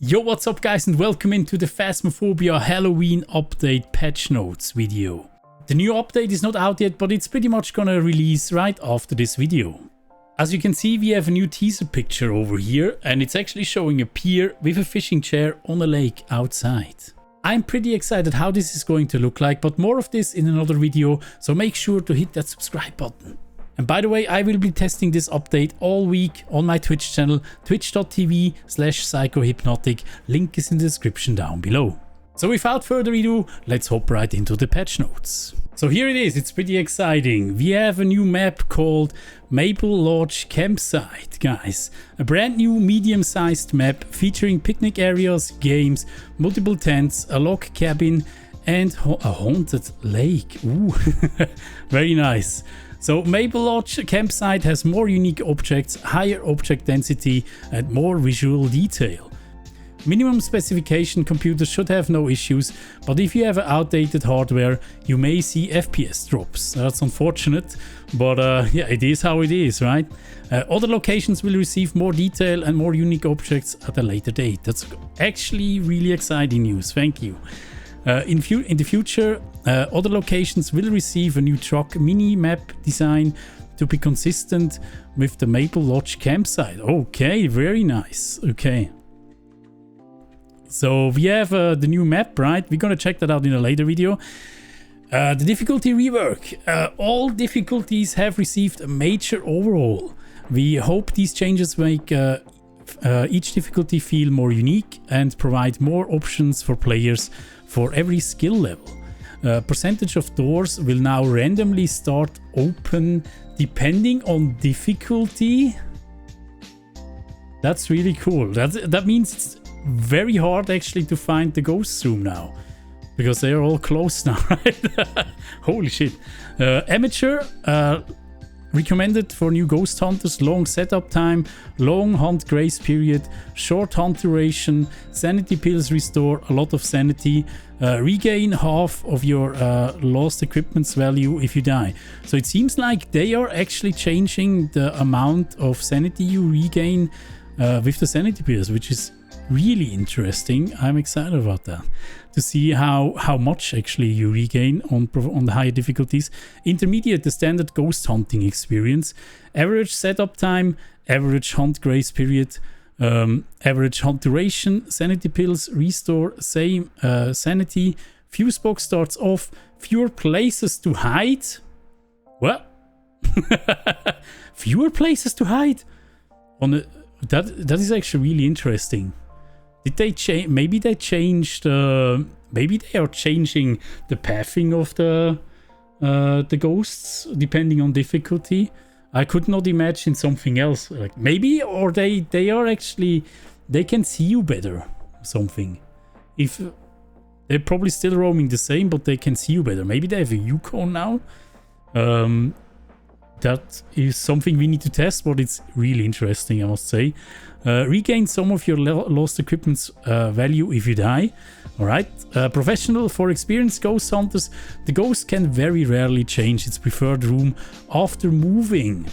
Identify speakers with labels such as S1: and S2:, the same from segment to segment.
S1: Yo, what's up guys, and welcome into the Phasmophobia Halloween update patch notes video. The new update is not out yet, but it's pretty much gonna release right after this video. As you can see, we have a new teaser picture over here, and it's actually showing a pier with a fishing chair on a lake outside. I'm pretty excited how this is going to look like, but more of this in another video, so make sure to hit that subscribe button. And by the way, I will be testing this update all week on my Twitch channel, twitch.tv/psychohypnotic. Link is in the description down below. So without further ado, let's hop right into the patch notes. So here it is, it's pretty exciting. We have a new map called Maple Lodge Campsite, guys. A brand new medium-sized map featuring picnic areas, games, multiple tents, a log cabin, and a haunted lake. Ooh, very nice. So Maple Lodge Campsite has more unique objects, higher object density, and more visual detail. Minimum specification computers should have no issues, but if you have outdated hardware, you may see FPS drops. That's unfortunate, but yeah, it is how it is, right? Other locations will receive more detail and more unique objects at a later date. That's actually really exciting news, thank you. In the future, other locations will receive a new truck mini-map design to be consistent with the Maple Lodge Campsite. Okay, very nice. Okay. So we have the new map, right? We're gonna check that out in a later video. The difficulty rework. All difficulties have received a major overhaul. We hope these changes make each difficulty feel more unique and provide more options for players for every skill level. Percentage of doors will now randomly start open depending on difficulty. That's really cool. That means it's very hard actually to find the ghost room now, because they are all closed now, right? Holy shit. Amateur recommended for new ghost hunters: long setup time, long hunt grace period, short hunt duration, sanity pills restore a lot of sanity, regain half of your lost equipment's value if you die. So it seems like they are actually changing the amount of sanity you regain with the sanity pills, which is really interesting. I'm excited about that, to see how much actually you regain on the higher difficulties. Intermediate, the standard ghost hunting experience. Average setup time, average hunt grace period, average hunt duration, sanity pills restore same sanity. Fuse box starts off, fewer places to hide. What? Fewer places to hide? That is actually really interesting. Did they change? Maybe they changed. Maybe they are changing the pathing of the ghosts depending on difficulty. I could not imagine something else. Like maybe, or they are actually, they can see you better. Something. If they're probably still roaming the same, but they can see you better. Maybe they have a Yukon now. That is something we need to test, but it's really interesting, I must say. Regain some of your lost equipment's value if you die. Alright. Professional, for experienced ghost hunters, the ghost can very rarely change its preferred room after moving.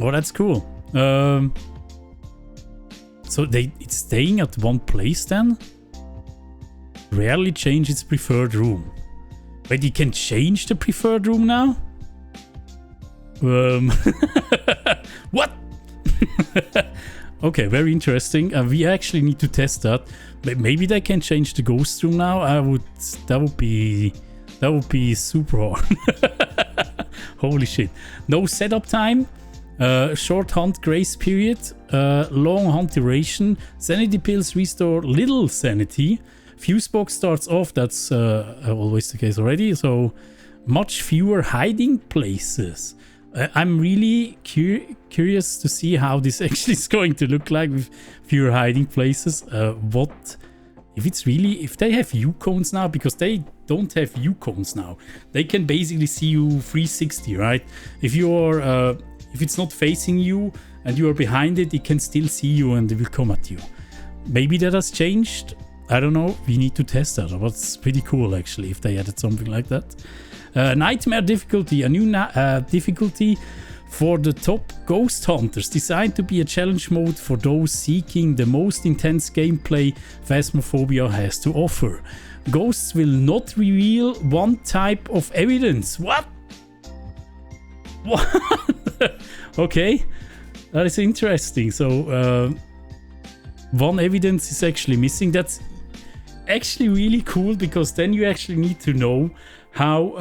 S1: Oh, that's cool. So it's staying at one place then? Rarely change its preferred room. But you can change the preferred room now? What? Okay, very interesting. We actually need to test that. Maybe they can change the ghost room now. That would be super hard. Holy shit. No setup time, short hunt grace period, long hunt duration, sanity pills restore little sanity. Fuse box starts off, that's always the case already. So much fewer hiding places. I'm really curious to see how this actually is going to look like with fewer hiding places. What if it's really, if they have Yukons now, because they don't have Yukons now. They can basically see you 360, right? If you are, if it's not facing you and you are behind it, it can still see you and it will come at you. Maybe that has changed. I don't know. We need to test that. But it's pretty cool actually if they added something like that. Nightmare difficulty, a new difficulty for the top ghost hunters, designed to be a challenge mode for those seeking the most intense gameplay Phasmophobia has to offer. Ghosts will not reveal one type of evidence. What? What? Okay, that is interesting. So one evidence is actually missing. That's actually really cool, because then you actually need to know how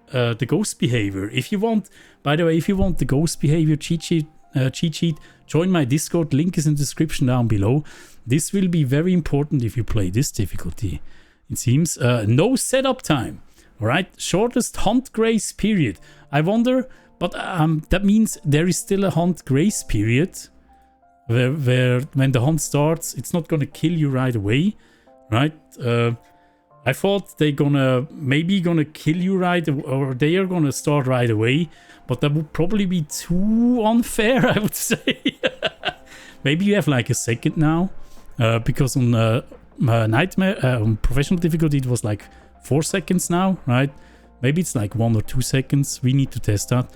S1: the ghost behavior. If you want, by the way, if you want the ghost behavior cheat sheet, join my Discord. Link is in the description down below. This will be very important if you play this difficulty. It seems no setup time. All right, shortest hunt grace period. I wonder, but that means there is still a hunt grace period where when the hunt starts, it's not gonna kill you right away, right? I thought they're maybe gonna kill you right, or they are gonna start right away, but that would probably be too unfair, I would say. Maybe you have like a second now, because on Nightmare, on professional difficulty, it was like 4 seconds now, right? Maybe it's like 1 or 2 seconds. We need to test that.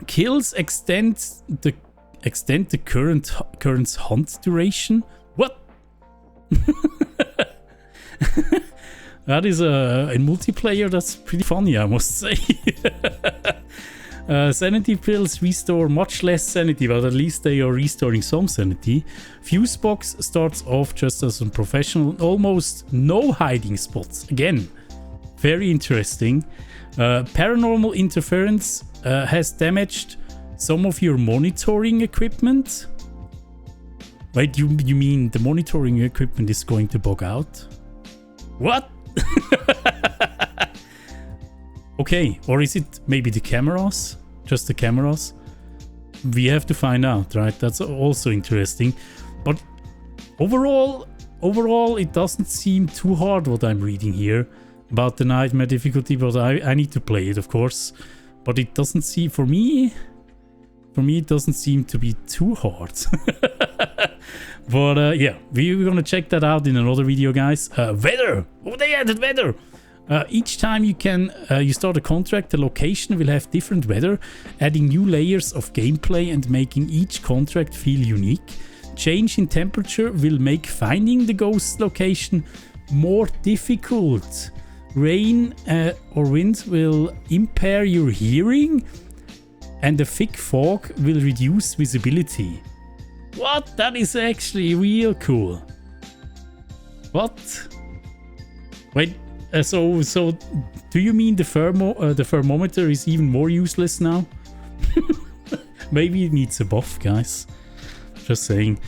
S1: Kills extend the current hunt duration. What? That is in multiplayer, that's pretty funny, I must say. Sanity pills restore much less sanity, but at least they are restoring some sanity. Fuse box starts off just as a professional, almost no hiding spots. Again, very interesting. Paranormal interference has damaged some of your monitoring equipment. Wait, you mean the monitoring equipment is going to bug out? What? Okay, or is it maybe the cameras? Just the cameras? We have to find out, right? That's also interesting. But overall, it doesn't seem too hard what I'm reading here about the nightmare difficulty, but I need to play it, of course. But it doesn't seem, for me it doesn't seem to be too hard. But yeah, we're gonna check that out in another video, guys. Weather! Oh, they added weather! Each time you start a contract, the location will have different weather, adding new layers of gameplay and making each contract feel unique. Change in temperature will make finding the ghost location more difficult. Rain or wind will impair your hearing, and the thick fog will reduce visibility. What? That is actually real cool. What? Wait, so do you mean the thermometer is even more useless now? Maybe it needs a buff, guys. Just saying.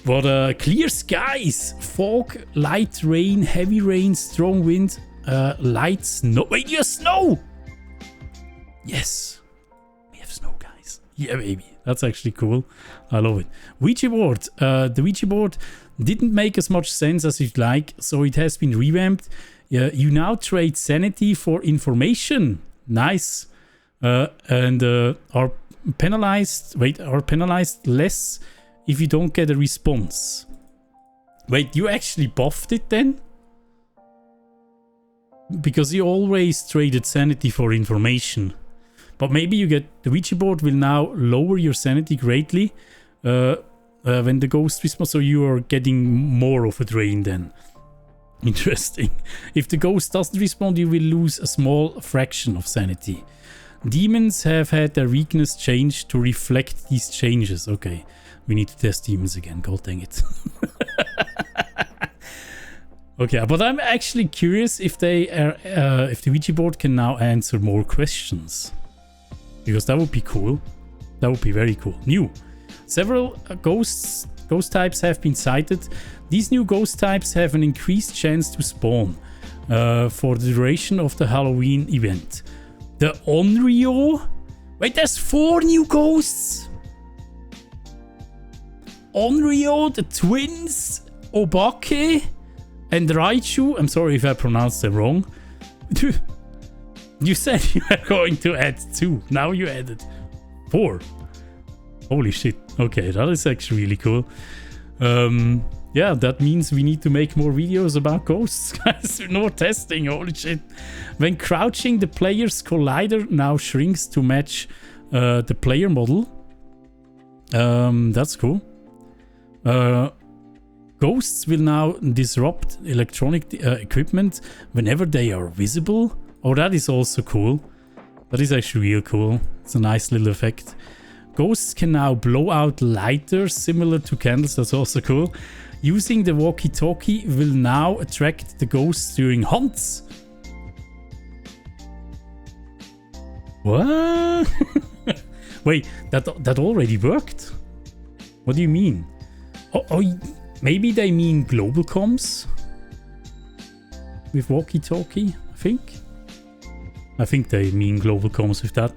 S1: But clear skies, fog, light rain, heavy rain, strong wind, light snow. Wait, you have snow! Yes, we have snow, guys. Yeah, baby. That's actually cool. I love it. Ouija board. The Ouija board didn't make as much sense as you'd like, so it has been revamped. You now trade sanity for information. Nice. And are penalized less if you don't get a response. Wait, you actually buffed it then? Because you always traded sanity for information. But maybe you get, the Ouija board will now lower your sanity greatly when the ghost responds, so you are getting more of a drain then. Interesting. If the ghost doesn't respond, you will lose a small fraction of sanity. Demons have had their weakness changed to reflect these changes. Okay, we need to test demons again. God dang it. Okay, but I'm actually curious if if the Ouija board can now answer more questions. Because that would be cool. That would be very cool. New. Several ghost types have been sighted. These new ghost types have an increased chance to spawn for the duration of the Halloween event. The Onryo? Wait, there's 4 new ghosts! Onryo, the twins, Obake, and Raichu. I'm sorry if I pronounced them wrong. You said you were going to add 2. Now you added 4. Holy shit. Okay, that is actually really cool. Yeah, that means we need to make more videos about ghosts, guys. More testing, holy shit. When crouching, the player's collider now shrinks to match the player model. That's cool. Ghosts will now disrupt electronic equipment whenever they are visible. Oh, that is also cool. That is actually real cool. It's a nice little effect. Ghosts can now blow out lighters similar to candles. That's also cool. Using the walkie-talkie will now attract the ghosts during hunts. What? Wait, that already worked? What do you mean? Oh, maybe they mean global comms? With walkie-talkie, I think? I think they mean global comms with that.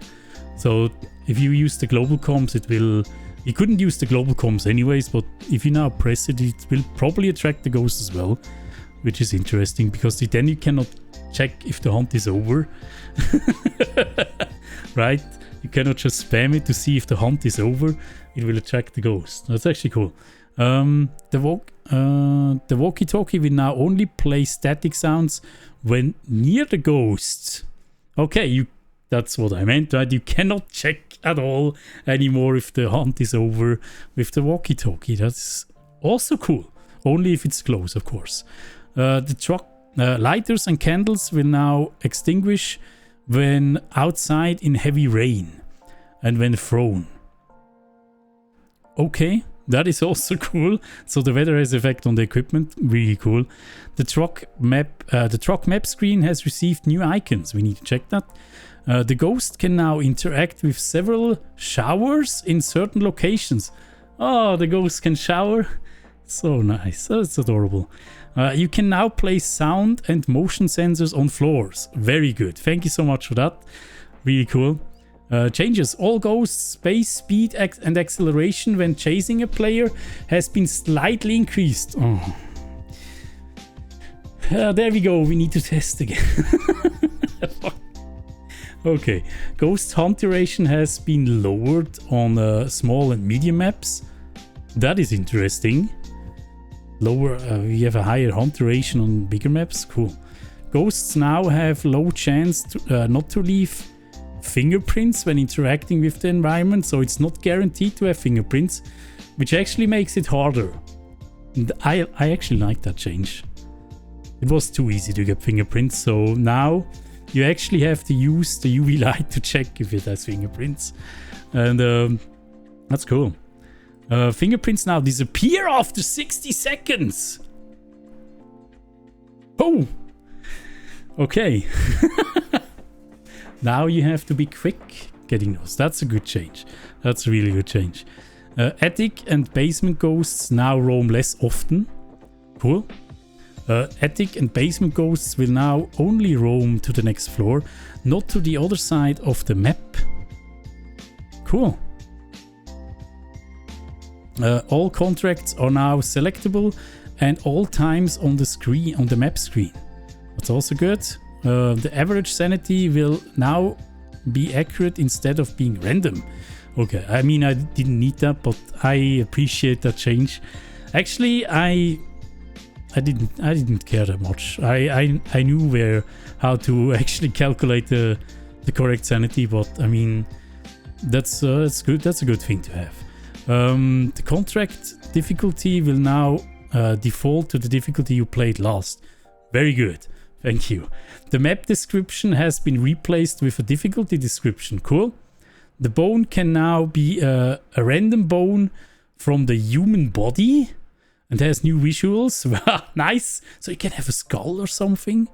S1: So if you use the global comms, it will... You couldn't use the global comms anyways, but if you now press it, it will probably attract the ghost as well, which is interesting because then you cannot check if the hunt is over. Right? You cannot just spam it to see if the hunt is over. It will attract the ghost. That's actually cool. The walkie-talkie will now only play static sounds when near the ghost. Okay, that's what I meant, right? You cannot check at all anymore if the hunt is over with the walkie-talkie. That's also cool. Only if it's close, of course. The truck lighters and candles will now extinguish when outside in heavy rain and when thrown. Okay, that is also cool. So the weather has effect on the equipment. Really cool. The truck map screen has received new icons. We need to check that. The ghost can now interact with several showers in certain locations. Oh, the ghost can shower. So nice. That's adorable. You can now place sound and motion sensors on floors. Very good. Thank you so much for that. Really cool. Changes. All ghosts' space, speed, and acceleration when chasing a player has been slightly increased. Oh. There we go. We need to test again. Okay. Ghost hunt duration has been lowered on small and medium maps. That is interesting. Lower, we have a higher hunt duration on bigger maps. Cool. Ghosts now have low chance to, not to leave fingerprints when interacting with the environment, so it's not guaranteed to have fingerprints, which actually makes it harder. And I actually like that change. It was too easy to get fingerprints, so now you actually have to use the UV light to check if it has fingerprints. And that's cool. Fingerprints now disappear after 60 seconds. Oh! Okay. Now you have to be quick getting those. That's a good change. That's a really good change. Attic and basement ghosts now roam less often. Cool. Attic and basement ghosts will now only roam to the next floor, not to the other side of the map. Cool. All contracts are now selectable and all times on the screen, on the map screen. That's also good. The average sanity will now be accurate instead of being random. Okay, I mean, I didn't need that, but I appreciate that change. Actually, I didn't care that much. I knew how to actually calculate the correct sanity, but I mean, that's good. That's a good thing to have. The contract difficulty will now default to the difficulty you played last. Very good. Thank you. The map description has been replaced with a difficulty description. Cool. The bone can now be a random bone from the human body and has new visuals. Nice. So you can have a skull or something.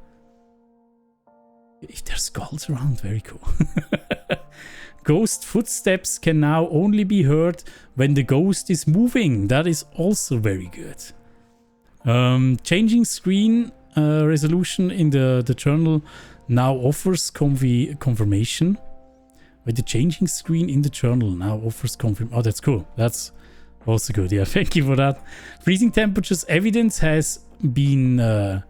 S1: If there's skulls around, very cool. Ghost footsteps can now only be heard when the ghost is moving. That is also very good. Changing screen resolution in the journal now offers confirmation. Wait, the changing screen in the journal now offers confirmation. Oh, that's cool. That's also good. Yeah, thank you for that. Freezing temperatures evidence has been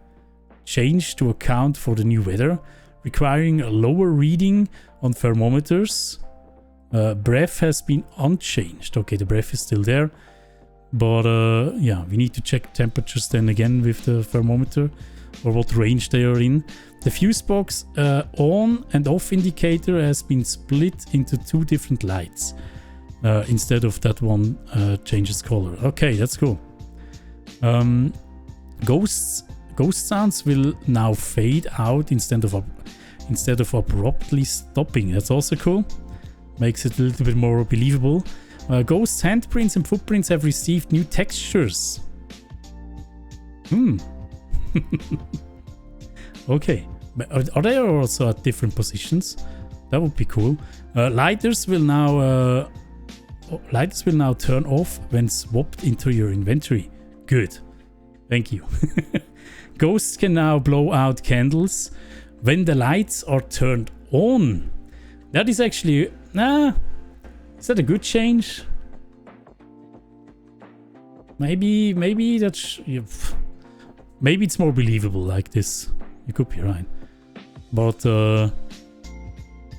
S1: changed to account for the new weather, requiring a lower reading on thermometers. Breath has been unchanged. Okay, the breath is still there. But yeah, we need to check temperatures then again with the thermometer or what range they are in. The fuse box on and off indicator has been split into 2 different lights instead of that one changes color. Okay, that's cool. Ghost sounds will now fade out instead of abruptly stopping. That's also cool. Makes it a little bit more believable. Ghosts' handprints and footprints have received new textures. Okay. Are they also at different positions? That would be cool. Lighters will now turn off when swapped into your inventory. Good. Thank you. Ghosts can now blow out candles when the lights are turned on. That is actually... is that a good change? Maybe that's... maybe it's more believable like this. You could be right. But in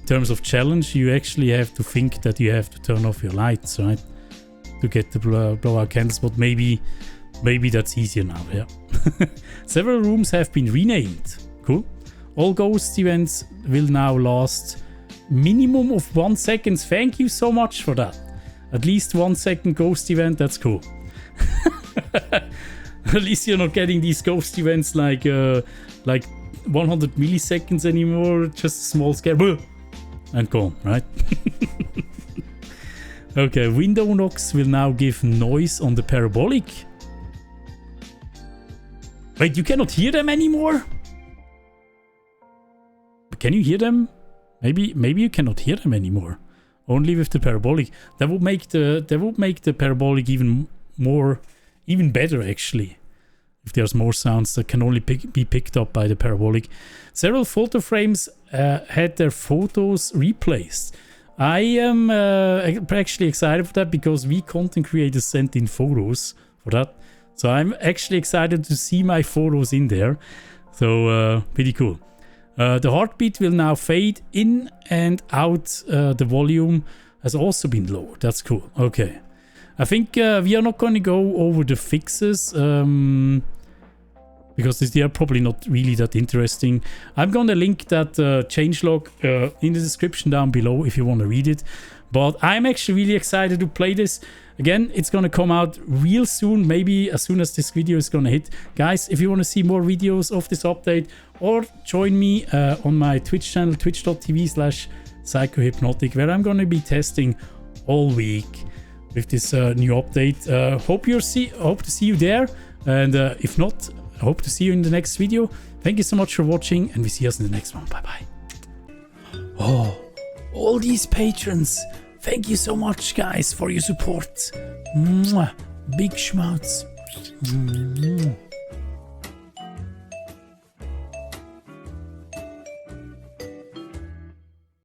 S1: terms of challenge, you actually have to think that you have to turn off your lights, right? To get the blowout candles, but maybe that's easier now, yeah. Several rooms have been renamed. Cool. All ghost events will now last minimum of 1 second. Thank you so much for that. At least 1 second ghost event, that's cool. At least you're not getting these ghost events like 100 milliseconds anymore, just a small scare, and gone, right? Okay, window knocks will now give noise on the parabolic. Wait, you cannot hear them anymore? Can you hear them? Maybe you cannot hear them anymore. Only with the parabolic. That would make the parabolic even better actually. If there's more sounds that can only be picked up by the parabolic. Several photo frames had their photos replaced. I am actually excited for that because we content creators sent in photos for that. So I'm actually excited to see my photos in there. So pretty cool. The heartbeat will now fade in and out. The volume has also been lowered. That's cool. Okay. I think we are not going to go over the fixes because they are probably not really that interesting. I'm going to link that changelog in the description down below if you want to read it. But I'm actually really excited to play this. Again, it's going to come out real soon, maybe as soon as this video is going to hit. Guys, if you want to see more videos of this update or join me on my Twitch channel, twitch.tv/psychohypnotic, where I'm going to be testing all week with this new update. Hope to see you there, and if not, I hope to see you in the next video. Thank you so much for watching, and we see us in the next one. Bye bye. Oh, all these patrons, thank you so much guys for your support. Mwah. Big schmouts.